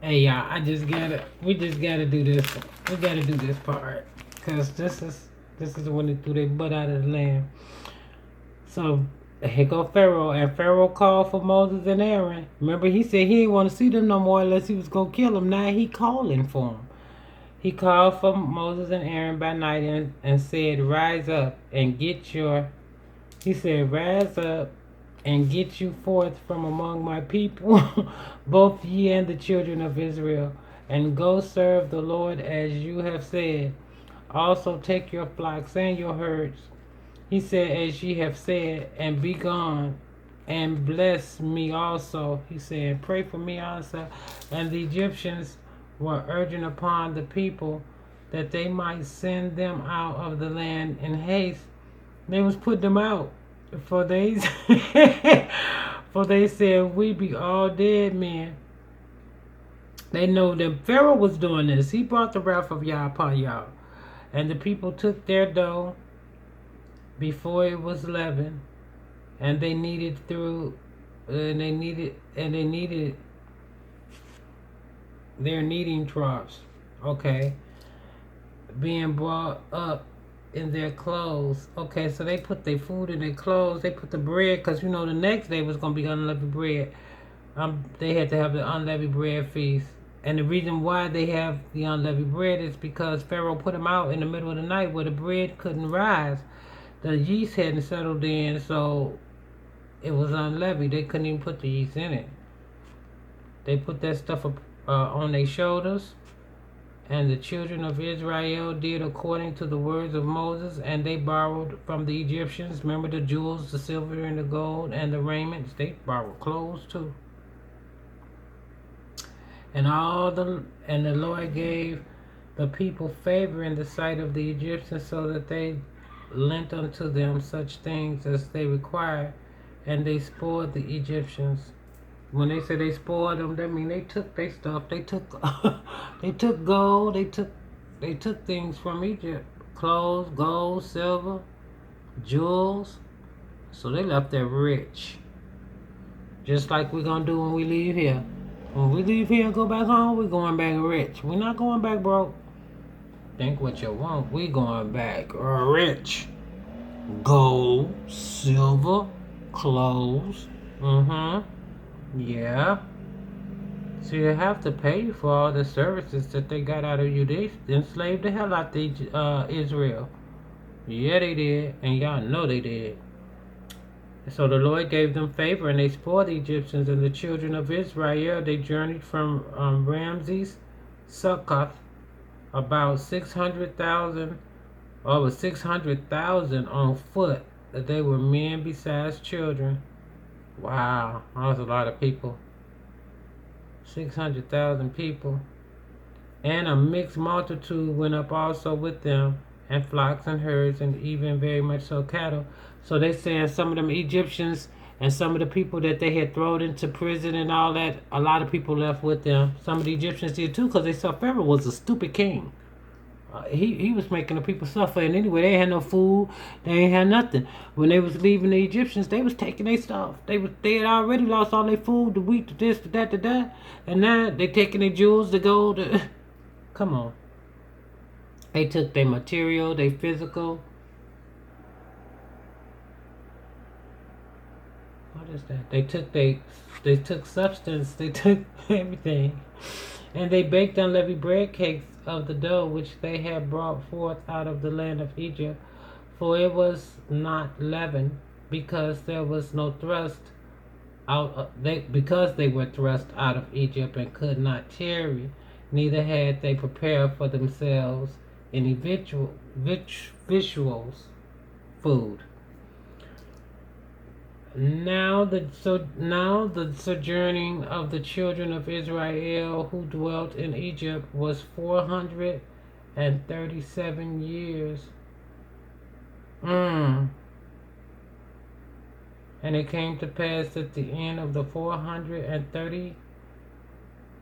Hey y'all, we just gotta do this. We gotta do this part, cause this is when they threw their butt out of the land. So here go Pharaoh, and Pharaoh called for Moses and Aaron. Remember, he said he didn't want to see them no more unless he was gonna kill them. Now he calling for them. He called for Moses and Aaron by night and said, "Rise up and get your." He said, "Rise up and get you forth from among my people, both ye and the children of Israel, and go serve the Lord as you have said. Also take your flocks and your herds." He said, "As ye have said, and be gone, and bless me also." He said, "Pray for me also." And the Egyptians were urging upon the people that they might send them out of the land in haste. They was putting them out, for they for they said, "We be all dead men." They know that Pharaoh was doing this. He brought the wrath of Yah upon y'all. And the people took their dough before it was leavened, and they kneaded through, and they needed their kneading troughs. Okay, being brought up in their clothes. Okay, so they put their food in their clothes. They put the bread, because you know the next day was gonna be unleavened bread. They had to have the unleavened bread feast. And the reason why they have the unleavened bread is because Pharaoh put them out in the middle of the night where the bread couldn't rise. The yeast hadn't settled in, so it was unleavened. They couldn't even put the yeast in it. They put that stuff up, on their shoulders. And the children of Israel did according to the words of Moses, and they borrowed from the Egyptians. Remember the jewels, the silver, and the gold, and the raiments. They borrowed clothes too. And the Lord gave the people favor in the sight of the Egyptians, so that they lent unto them such things as they required, and they spoiled the Egyptians. When they say they spoiled them, that mean they took their stuff. They took they took gold. They took things from Egypt: clothes, gold, silver, jewels. So they left there rich. Just like we're gonna do when we leave here. When we leave here and go back home, we're going back rich. We're not going back broke. Think what you want. We going back rich. Gold, silver, clothes. Yeah. So you have to pay for all the services that they got out of you. They enslaved the hell out of Israel. Yeah, they did. And y'all know they did. So the Lord gave them favor, and they spoiled the Egyptians. And the children of Israel, they journeyed from Ramses, Succoth, about 600,000, over 600,000 on foot. That they were men besides children. Wow, that was a lot of people. 600,000 people. And a mixed multitude went up also with them, and flocks and herds, and even very much so cattle. So they saying some of them Egyptians and some of the people that they had thrown into prison and all that, a lot of people left with them. Some of the Egyptians did too, because they saw Pharaoh was a stupid king. He was making the people suffer, and anyway, they had no food, they ain't had nothing. When they was leaving the Egyptians, they was taking their stuff. They had already lost all their food, the wheat, the this, the that, the that, and now they taking their jewels, the gold. Come on, they took their material, their physical. What is that? They took substance. They took everything. And they baked unleavened bread cakes of the dough which they had brought forth out of the land of Egypt, for it was not leavened, because there was no thrust out. Because they were thrust out of Egypt and could not tarry, neither had they prepared for themselves any victuals, food. Now the sojourning of the children of Israel who dwelt in Egypt was 437 years. And it came to pass at the end of the 430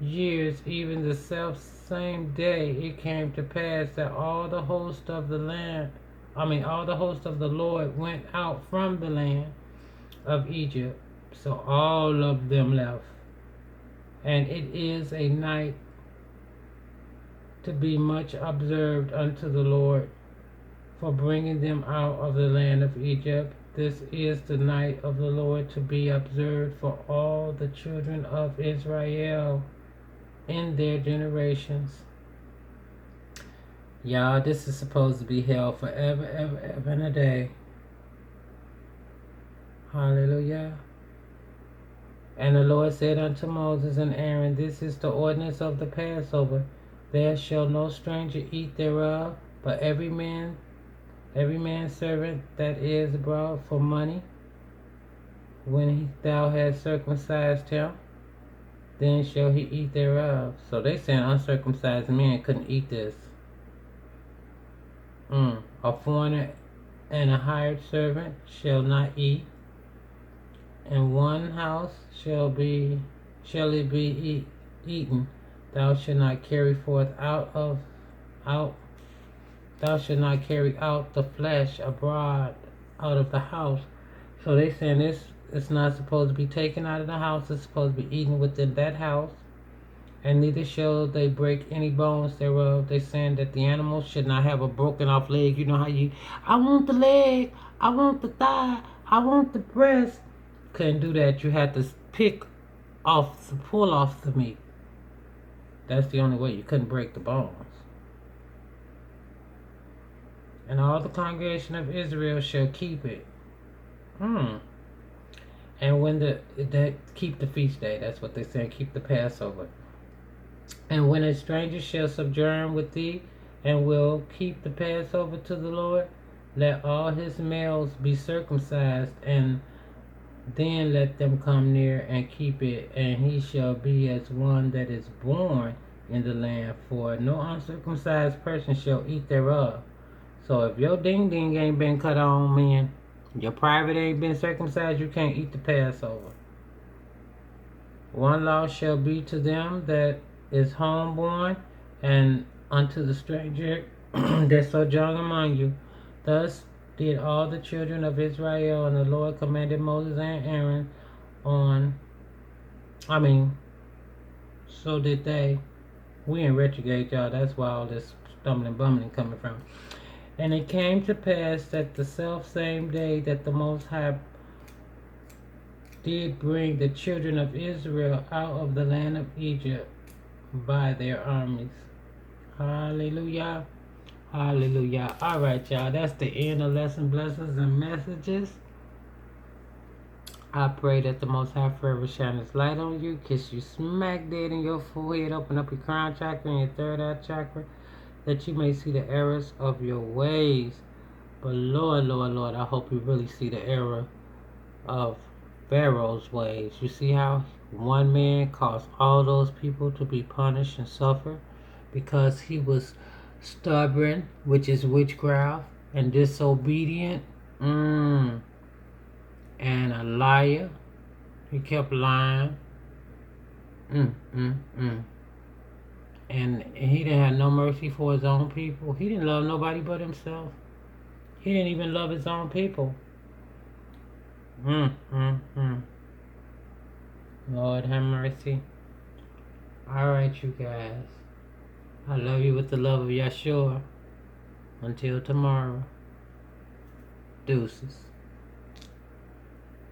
years, even the self same day, it came to pass that all the host of the Lord went out from the land of Egypt. So all of them left. And it is a night to be much observed unto the Lord for bringing them out of the land of Egypt. This is the night of the Lord to be observed for all the children of Israel in their generations. Y'all, this is supposed to be held forever, ever, ever and a day. Hallelujah. And the Lord said unto Moses and Aaron, This is the ordinance of the Passover. There shall no stranger eat thereof, but every man's servant that is brought for money, when thou hast circumcised him, then shall he eat thereof. So they saying uncircumcised men couldn't eat this. A foreigner and a hired servant shall not eat. In one house shall it be eaten. Thou shalt not carry the flesh abroad out of the house. So they saying this it's not supposed to be taken out of the house, it's supposed to be eaten within that house. And neither shall they break any bones thereof. They saying that the animal should not have a broken off leg. You know how I want the leg, I want the thigh, I want the breast. Couldn't do that. You had to pull off the meat. That's the only way. You couldn't break the bones. And all the congregation of Israel shall keep it. And when keep the feast day. That's what they say. Keep the Passover. And when a stranger shall sojourn with thee, and will keep the Passover to the Lord, let all his males be circumcised, and then let them come near and keep it, and he shall be as one that is born in the land, for no uncircumcised person shall eat thereof. So if your ding ding ain't been cut on, man, your private ain't been circumcised, you can't eat the Passover. One law shall be to them that is homeborn, and unto the stranger that sojourn among you. Thus did all the children of Israel, and the Lord commanded Moses and Aaron so did they. We in retrograde, y'all. That's why all this stumbling bumbling coming from. And it came to pass that the self same day that the Most High did bring the children of Israel out of the land of Egypt by their armies. Hallelujah. Hallelujah. Alright, y'all. That's the end of lesson, blessings, and messages. I pray that the Most High forever shine His light on you, kiss you smack dead in your forehead, open up your crown chakra and your third eye chakra, that you may see the errors of your ways. But Lord, Lord, Lord, I hope you really see the error of Pharaoh's ways. You see how one man caused all those people to be punished and suffer because he was stubborn, which is witchcraft, and disobedient, and a liar. He kept lying. And he didn't have no mercy for his own people. He didn't love nobody but himself. He didn't even love his own people. Lord have mercy. Alright, you guys. I love you with the love of Yeshua. Until tomorrow. Deuces.